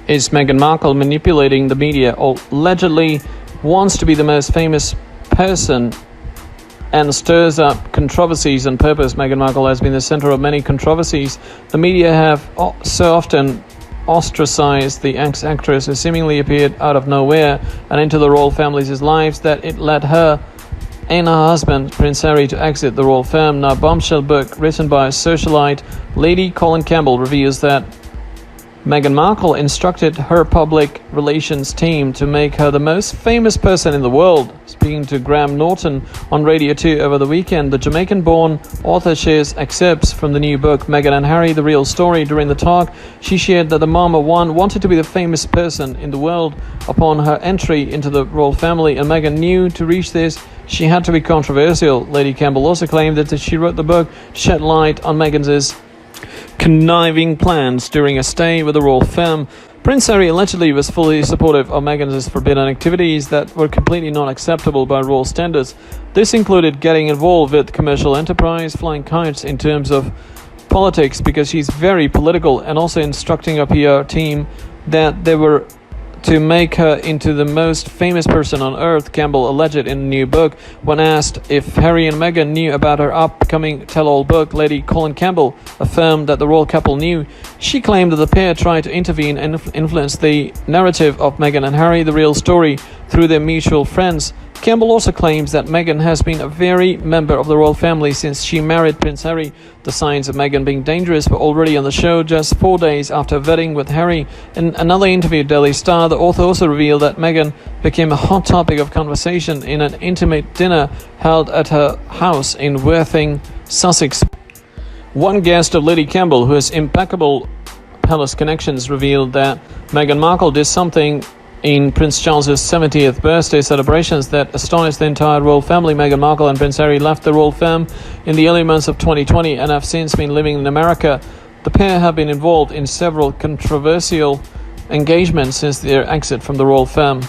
Is Meghan Markle manipulating the media, or allegedly wants to be the most famous person and stirs up controversies on purpose? Meghan Markle has been the center of many controversies. The media have so often ostracized the ex-actress, who seemingly appeared out of nowhere and into the royal family's lives, that it led her and her husband, Prince Harry, to exit the royal firm. Now, a bombshell book written by socialite Lady Colin Campbell reveals that Meghan Markle instructed her public relations team to make her the most famous person in the world. Speaking to Graham Norton on Radio 2 over the weekend, the Jamaican-born author shares excerpts from the new book, Meghan and Harry, The Real Story. During the talk, she shared that the Mama One wanted to be the famous person in the world upon her entry into the royal family, and Meghan knew to reach this, she had to be controversial. Lady Campbell also claimed that she wrote the book to shed light on Meghan's conniving plans during a stay with the royal firm. Prince Harry allegedly was fully supportive of Meghan's forbidden activities that were completely not acceptable by royal standards. This included getting involved with commercial enterprise, flying kites in terms of politics because she's very political, and also instructing a PR team that they were to make her into the most famous person on earth, Campbell alleged in a new book. When asked if Harry and Meghan knew about her upcoming tell-all book, Lady Colin Campbell affirmed that the royal couple knew. She claimed that the pair tried to intervene and influence the narrative of Meghan and Harry, The Real Story, through their mutual friends. Campbell also claims that Meghan has been a very member of the royal family since she married Prince Harry. The signs of Meghan being dangerous were already on the show just 4 days after wedding with Harry. In another interview with Daily Star, the author also revealed that Meghan became a hot topic of conversation in an intimate dinner held at her house in Worthing, Sussex. One guest of Lady Campbell, who has impeccable palace connections, revealed that Meghan Markle did something in Prince Charles's 70th birthday celebrations that astonished the entire royal family. Meghan Markle and Prince Harry left the royal firm in the early months of 2020 and have since been living in America. The pair have been involved in several controversial engagements since their exit from the royal firm.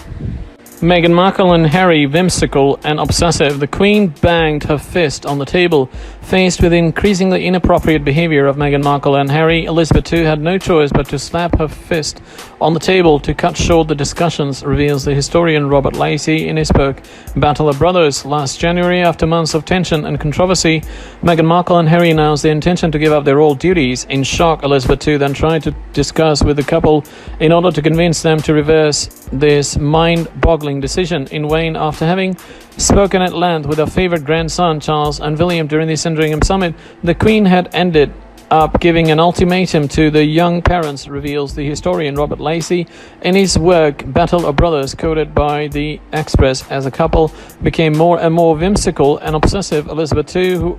Meghan Markle and Harry, whimsical and obsessive. The Queen banged her fist on the table. Faced with increasingly inappropriate behavior of Meghan Markle and Harry, Elizabeth II had no choice but to slap her fist on the table to cut short the discussions, reveals the historian Robert Lacey in his book Battle of Brothers. Last January, after months of tension and controversy, Meghan Markle and Harry announced their intention to give up their royal duties. In shock, Elizabeth II then tried to discuss with the couple in order to convince them to reverse this mind-boggling decision. In vain, after having spoken at length with her favorite grandson Charles and William during the Sandringham summit, the Queen had ended up giving an ultimatum to the young parents, reveals the historian Robert Lacey in his work Battle of Brothers, quoted by the Express. As a couple became more and more whimsical and obsessive, Elizabeth II, who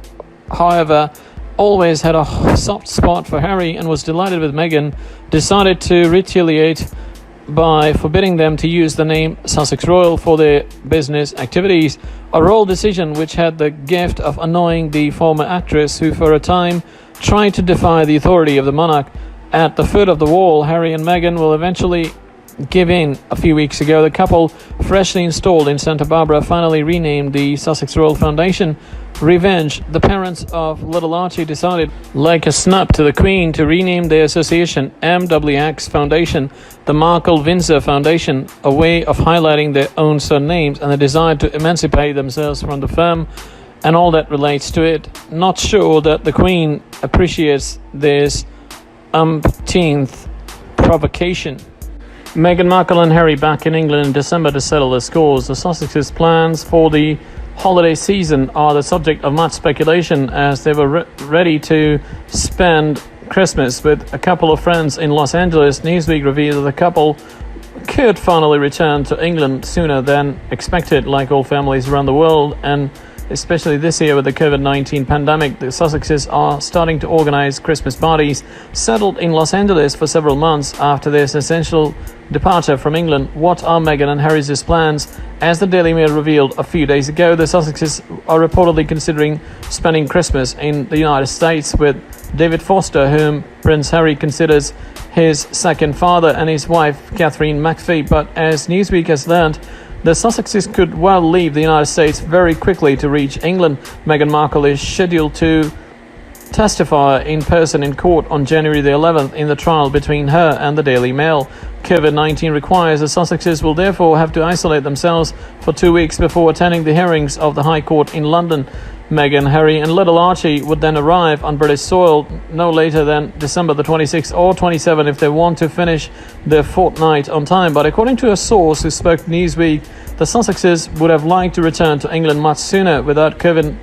however always had a soft spot for Harry and was delighted with Meghan, decided to retaliate by forbidding them to use the name Sussex Royal for their business activities, a royal decision which had the gift of annoying the former actress, who for a time tried to defy the authority of the monarch. At the foot of the wall, Harry and Meghan will eventually give in. A few weeks ago, the couple, freshly installed in Santa Barbara, finally renamed the Sussex Royal Foundation Revenge. The parents of little Archie decided, like a snub to the Queen, to rename their association MWX Foundation, the Markle-Windsor Foundation, a way of highlighting their own surnames and the desire to emancipate themselves from the firm and all that relates to it. Not sure that the Queen appreciates this umpteenth provocation. Meghan Markle and Harry back in England in December to settle the scores. The Sussexes' plans for the holiday season are the subject of much speculation, as they were ready to spend Christmas with a couple of friends in Los Angeles. Newsweek revealed that the couple could finally return to England sooner than expected. Like all families around the world, and especially this year with the COVID-19 pandemic, the Sussexes are starting to organize Christmas parties. Settled in Los Angeles for several months after their essential departure from England, what are Meghan and Harry's plans? As the Daily Mail revealed a few days ago, the Sussexes are reportedly considering spending Christmas in the United States with David Foster, whom Prince Harry considers his second father, and his wife Catherine McPhee. But as Newsweek has learned, the Sussexes could well leave the United States very quickly to reach England. Meghan Markle is scheduled to testify in person in court on January the 11th in the trial between her and the Daily Mail. COVID-19 requires the Sussexes will therefore have to isolate themselves for 2 weeks before attending the hearings of the High Court in London. Meghan, Harry and little Archie would then arrive on British soil no later than December the 26th or 27th if they want to finish their fortnight on time. But according to a source who spoke to Newsweek, the Sussexes would have liked to return to England much sooner. Without COVID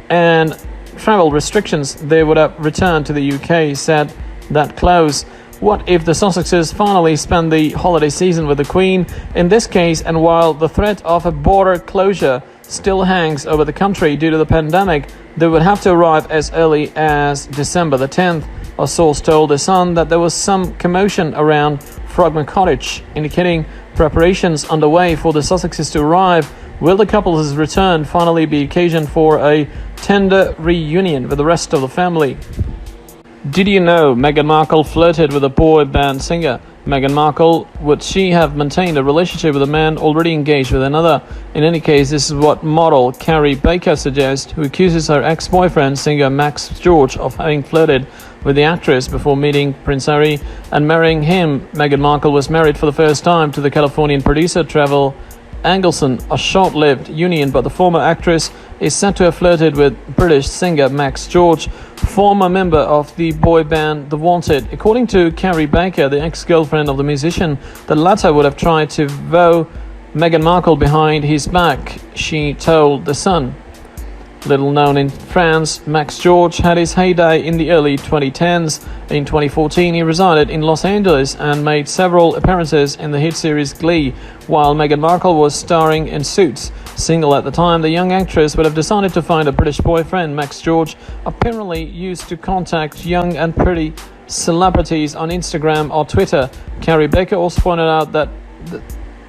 and travel restrictions, they would have returned to the UK, said that clause. What if the Sussexes finally spend the holiday season with the Queen? In this case, and while the threat of a border closure still hangs over the country due to the pandemic, they would have to arrive as early as December the 10th. A source told The Sun that there was some commotion around Frogmore Cottage, indicating preparations underway for the Sussexes to arrive. Will the couple's return finally be occasion for a tender reunion with the rest of the family? Did you know Meghan Markle flirted with a boy band singer? Meghan Markle, would she have maintained a relationship with a man already engaged with another? In any case, this is what model Carrie Baker suggests, who accuses her ex-boyfriend, singer Max George, of having flirted with the actress before meeting Prince Harry and marrying him. Meghan Markle was married for the first time to the Californian producer Trevor Engelson, a short-lived union, but the former actress is said to have flirted with British singer Max George, former member of the boy band The Wanted. According to Carrie Baker, the ex-girlfriend of the musician, the latter would have tried to vow Meghan Markle behind his back, she told The Sun. Little known in France, Max George had his heyday in the early 2010s. In 2014, he resided in Los Angeles and made several appearances in the hit series Glee, while Meghan Markle was starring in Suits. Single at the time, the young actress would have decided to find a British boyfriend. Max George apparently used to contact young and pretty celebrities on Instagram or Twitter. Carrie Baker also pointed out that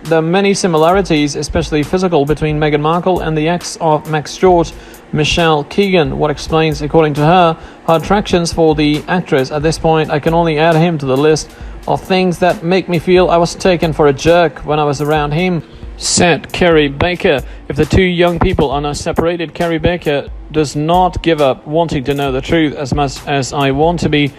there are many similarities, especially physical, between Meghan Markle and the ex of Max George, Michelle Keegan. What explains, according to her attractions for the actress. At this point, I can only add him to the list of things that make me feel I was taken for a jerk when I was around him, said Carrie Baker. If the two young people are now separated, Carrie Baker does not give up wanting to know the truth. As much as I want to be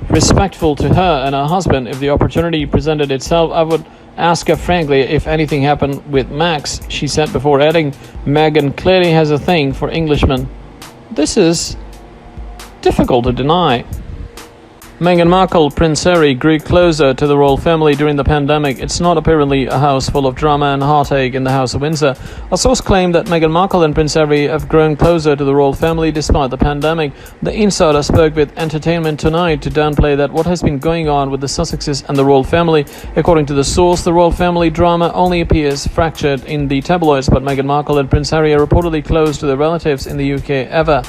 respectful to her and her husband, if the opportunity presented itself, I would ask her frankly if anything happened with Max, she said, before adding, Meghan clearly has a thing for Englishmen. This is difficult to deny. Meghan Markle, Prince Harry grew closer to the royal family during the pandemic. It's not apparently a house full of drama and heartache in the House of Windsor. A source claimed that Meghan Markle and Prince Harry have grown closer to the royal family despite the pandemic. The insider spoke with Entertainment Tonight to downplay that what has been going on with the Sussexes and the royal family. According to the source, the royal family drama only appears fractured in the tabloids, but Meghan Markle and Prince Harry are reportedly close to their relatives in the UK ever.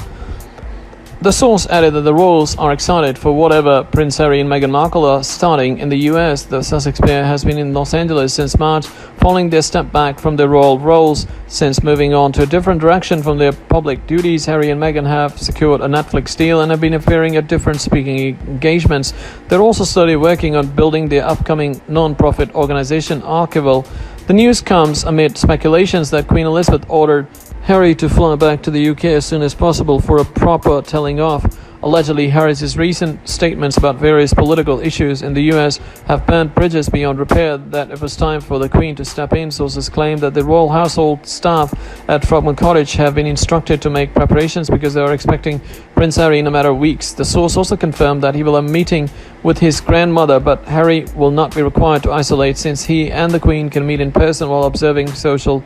The source added that the royals are excited for whatever Prince Harry and Meghan Markle are starting in the US. The Sussex pair has been in Los Angeles since March, following their step back from their royal roles. Since moving on to a different direction from their public duties, Harry and Meghan have secured a Netflix deal and have been appearing at different speaking engagements. They're also slowly working on building their upcoming non-profit organization, Archival. The news comes amid speculations that Queen Elizabeth ordered Harry to fly back to the UK as soon as possible for a proper telling off. Allegedly, Harry's recent statements about various political issues in the US have burnt bridges beyond repair. That it was time for the Queen to step in. Sources claim that the royal household staff at Frogmore Cottage have been instructed to make preparations because they are expecting Prince Harry in a matter of weeks. The source also confirmed that he will have a meeting with his grandmother, but Harry will not be required to isolate since he and the Queen can meet in person while observing social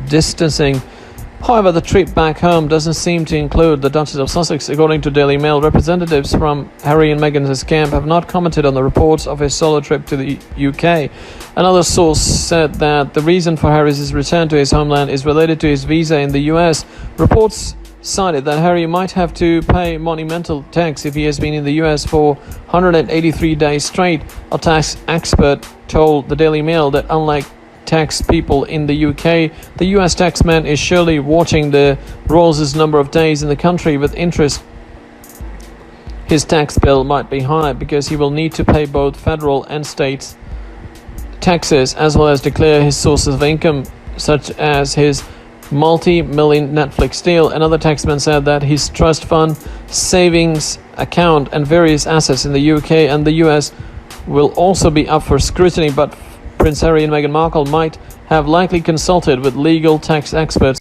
distancing. However, the trip back home doesn't seem to include the Duchess of Sussex. According to Daily Mail, representatives from Harry and Meghan's camp have not commented on the reports of his solo trip to the UK. Another source said that the reason for Harry's return to his homeland is related to his visa in the US. Reports cited that Harry might have to pay monumental tax if he has been in the US for 183 days straight. A tax expert told the Daily Mail that unlike tax people in the UK, the US taxman is surely watching the royals' number of days in the country with interest. His tax bill might be high because he will need to pay both federal and state taxes as well as declare his sources of income such as his multi-million Netflix deal. Another taxman said that his trust fund, savings account and various assets in the UK and the US will also be up for scrutiny, but Prince Harry and Meghan Markle might have likely consulted with legal tax experts